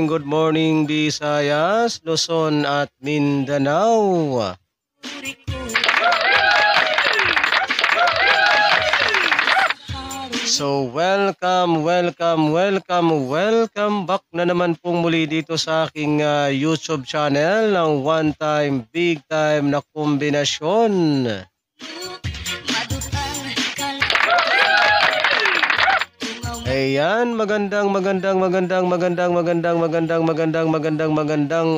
Good morning, Visayas, Luzon at Mindanao. So welcome back na naman pong muli dito sa aking YouTube channel ng One Time Big Time na kombinasyon. Ayan, magandang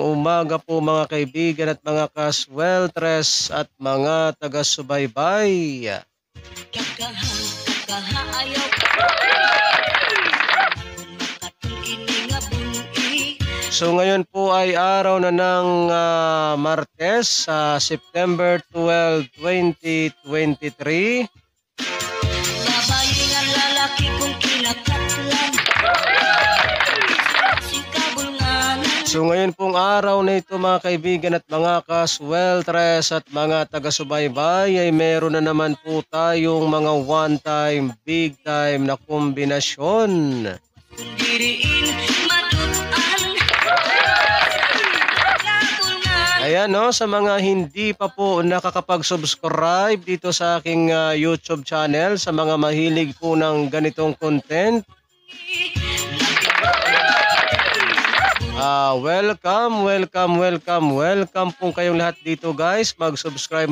umaga po mga kaibigan at mga kasweltres at mga taga-subaybay. So ngayon po ay araw na ng Martes, September 12, 2023. So ngayon pong araw na ito mga kaibigan at mga kasweltres at mga taga-subaybay ay meron na naman po tayong mga one time, big time na kombinasyon. Ayan no, sa mga hindi pa po nakakapag-subscribe dito sa aking YouTube channel, sa mga mahilig po ng ganitong content, welcome po kayong lahat dito guys. Mag-subscribe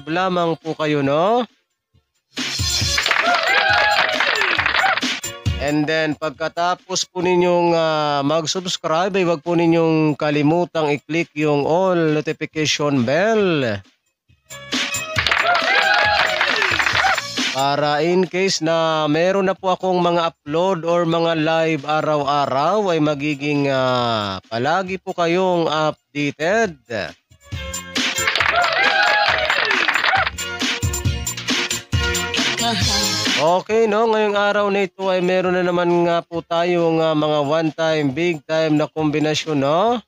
lamang po kayo no. And then pagkatapos po ninyong mag-subscribe ay wag po ninyong kalimutang i-click yung all notification bell. Para in case na meron na po akong mga upload or mga live araw-araw ay magiging palagi po kayong updated. Okay no, ngayong araw na ito ay meron na naman nga po tayong mga one time, big time na kombinasyon no.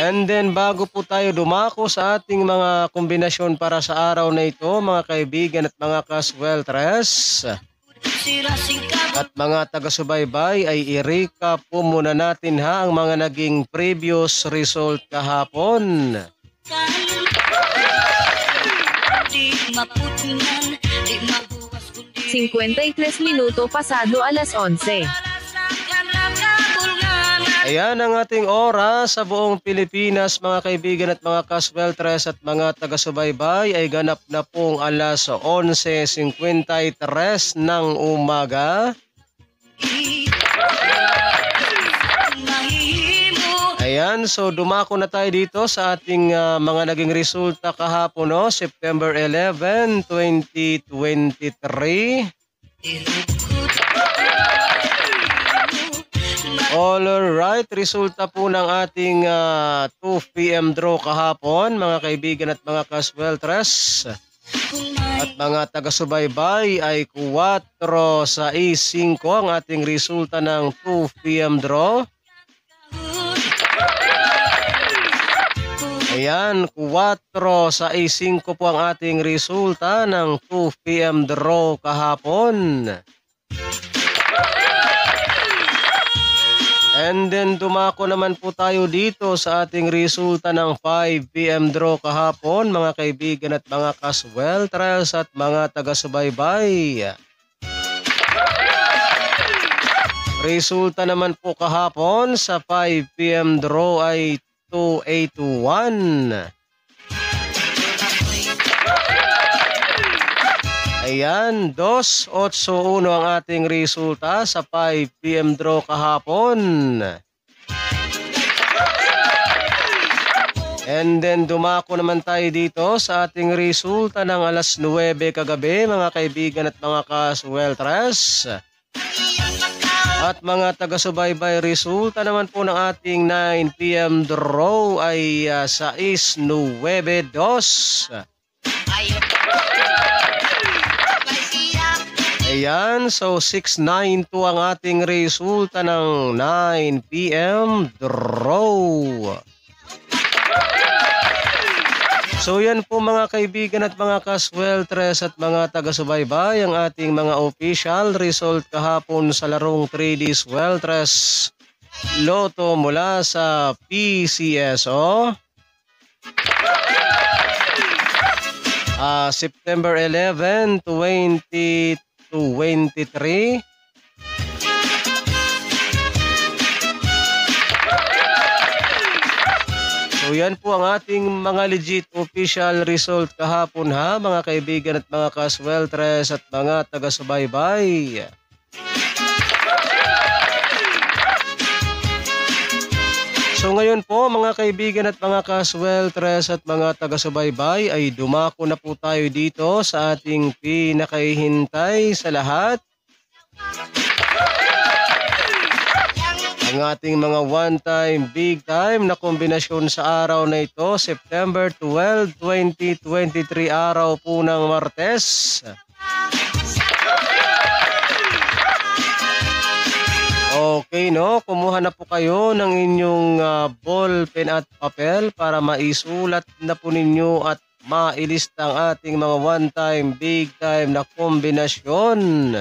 And then bago po tayo dumako sa ating mga kombinasyon para sa araw na ito mga kaibigan at mga kasweltres at mga taga-subaybay ay i-recap po muna natin ang mga naging previous result kahapon. 53 minuto pasado alas 11. Ayan ang ating oras sa buong Pilipinas mga kaibigan at mga kasweltres at mga taga-subaybay ay ganap na pong alas 11:53 ng umaga. Ayan, so dumako na tayo dito sa ating mga naging resulta kahapon no, September 11, 2023. Alright, resulta po ng ating 2 PM draw kahapon mga kaibigan at mga kasweltres at mga taga-subaybay ay 4-6 ang ating resulta ng 2 PM draw. Ayan, 4-6 po ang ating resulta ng 2 PM draw kahapon. And then dumako naman po tayo dito sa ating resulta ng 5 PM draw kahapon mga kaibigan at mga kasweltres at mga taga-subaybay. Resulta naman po kahapon sa 5 PM draw ay 281. Ayan, 281 ang ating resulta sa 5 PM draw kahapon. And then dumako naman tayo dito sa ating resulta ng alas 9 kagabi mga kaibigan at mga kasweltres. At mga taga-subaybay, resulta naman po ng ating 9 PM draw ay 6-9-2. Ayan, so 692 ang ating resulta ng 9 PM draw. So yan po mga kaibigan at mga kasweltres at mga taga-subaybay ang ating mga official result kahapon sa larong 3D Sweltres Lotto mula sa PCSO. September 11, 2023. So yan po ang ating mga legit official result kahapon ha mga kaibigan at mga kasweltres at mga taga-subaybay. So ngayon po mga kaibigan at mga kasweltres at mga taga-subaybay ay dumako na po tayo dito sa ating pinakahihintay sa lahat. Ang ating mga one-time, big-time na kombinasyon sa araw na ito, September 12, 2023, araw po ng Martes. Okay, no? Kumuha na po kayo ng inyong ball, pen at papel para maisulat na po ninyo at mailista ang ating mga one-time, big-time na kombinasyon.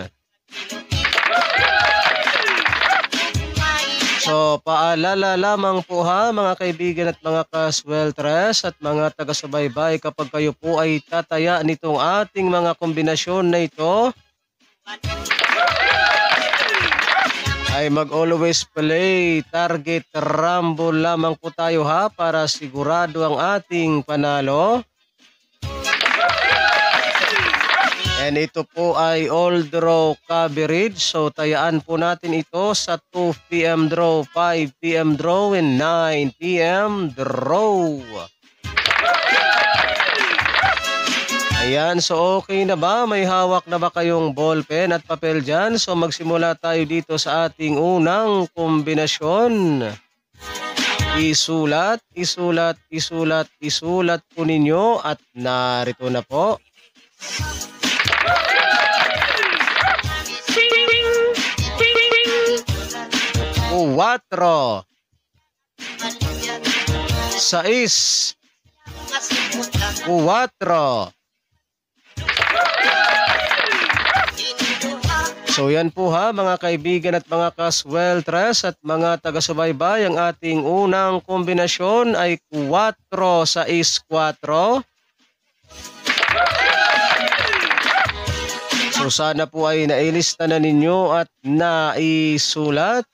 So, paalala lamang po ha mga kaibigan at mga kasweltres at mga taga-subaybay, kapag kayo po ay tataya nitong ating mga kombinasyon na ito, ay mag-always play target rumble lamang po tayo ha para sigurado ang ating panalo. And ito po ay all draw coverage. So tayaan po natin ito sa 2 PM draw, 5 PM draw, and 9 PM draw. Ayan, so okay na ba? May hawak na ba kayong ball pen at papel dyan? So magsimula tayo dito sa ating unang kombinasyon. Isulat, isulat, isulat, isulat po ninyo at narito na po. 4, 6, 4. So yan po ha mga kaibigan at mga kasweltres at mga taga-subaybay, ang ating unang kombinasyon ay 4, 6, 4. So sana po ay nailista na ninyo at naisulat.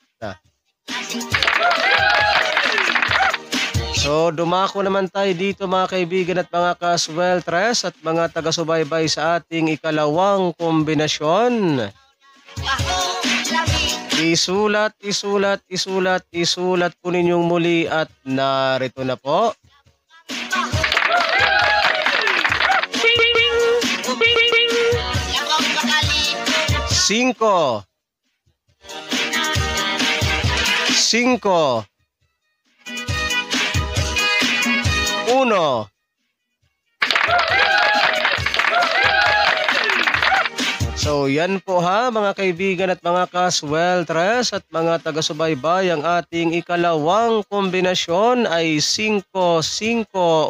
So dumako naman tayo dito mga kaibigan at mga kasweltres at mga taga-subaybay sa ating ikalawang kombinasyon. Isulat, isulat, isulat, isulat po ninyong muli at narito na po. 5, 5, 1. So yan po ha mga kaibigan at mga kasweltres at mga taga-subaybay, ang ating ikalawang kombinasyon ay 5, 5, 1.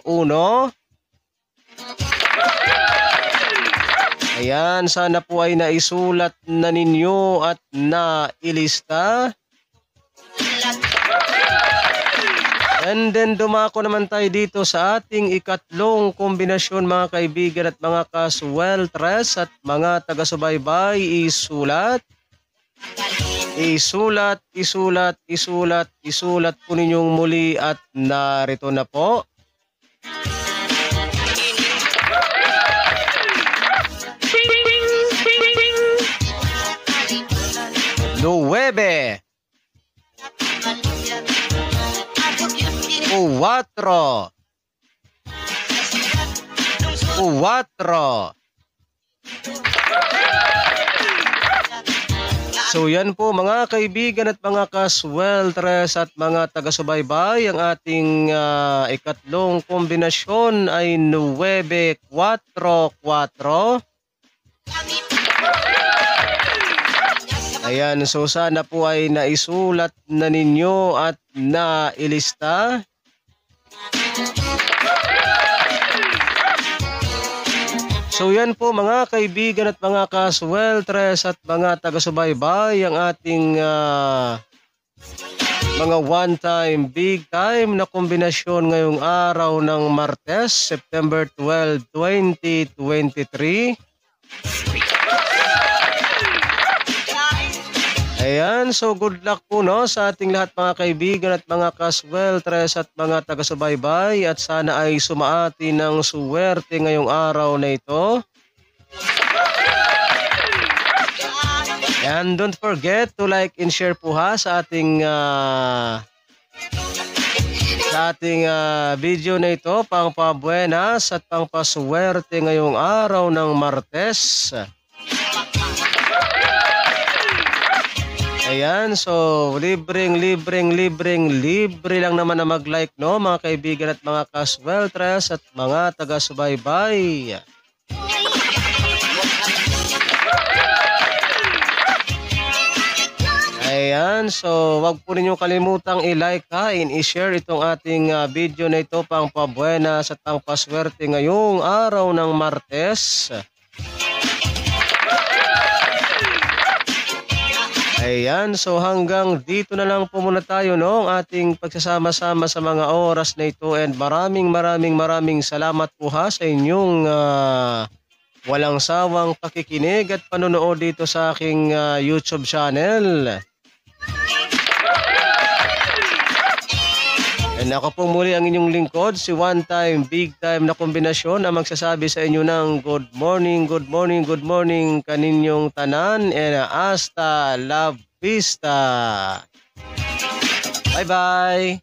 Ayan, sana po ay naisulat na ninyo at nailista. And then dumako naman tayo dito sa ating ikatlong kombinasyon mga kaibigan at mga kasweltres at mga taga-subaybay. Isulat, isulat, isulat, isulat, isulat po ninyong muli at narito na po. 9, 4, So yan po mga kaibigan at mga kasweltres at mga taga-subaybay, ang ating ikatlong kombinasyon ay 9-4-4. Ayan, so sana po ay naisulat na ninyo at nailista. So yan po mga kaibigan at mga kasweltres at mga taga-subaybay, ang ating mga one-time, big-time na kombinasyon ngayong araw ng Martes, September 12, 2023. Ayan, so good luck po no sa ating lahat mga kaibigan at mga kasweltres at mga taga-subaybay, at sana ay sumaati ng suwerte ngayong araw na ito. And don't forget to like and share po ha sa ating video na ito, pang pabuenas at pang paswerte ngayong araw ng Martes. Ayan, so libre lang naman na mag-like no mga kaibigan at mga kasweltres at mga taga-subaybay. Ayan, so wag po ninyong kalimutang i-like ha, i-share itong ating video na ito, pang pabuenas at pang paswerte ngayong araw ng Martes. Ayan, so hanggang dito na lang po muna tayo no, ang ating pagsasama-sama sa mga oras na ito, and maraming salamat po ha sa inyong walang sawang pakikinig at panonood dito sa aking YouTube channel. And ako po muli ang inyong lingkod, si one time, big time na kombinasyon, na magsasabi sa inyo ng good morning kaninyong tanan, and hasta la vista. Bye-bye.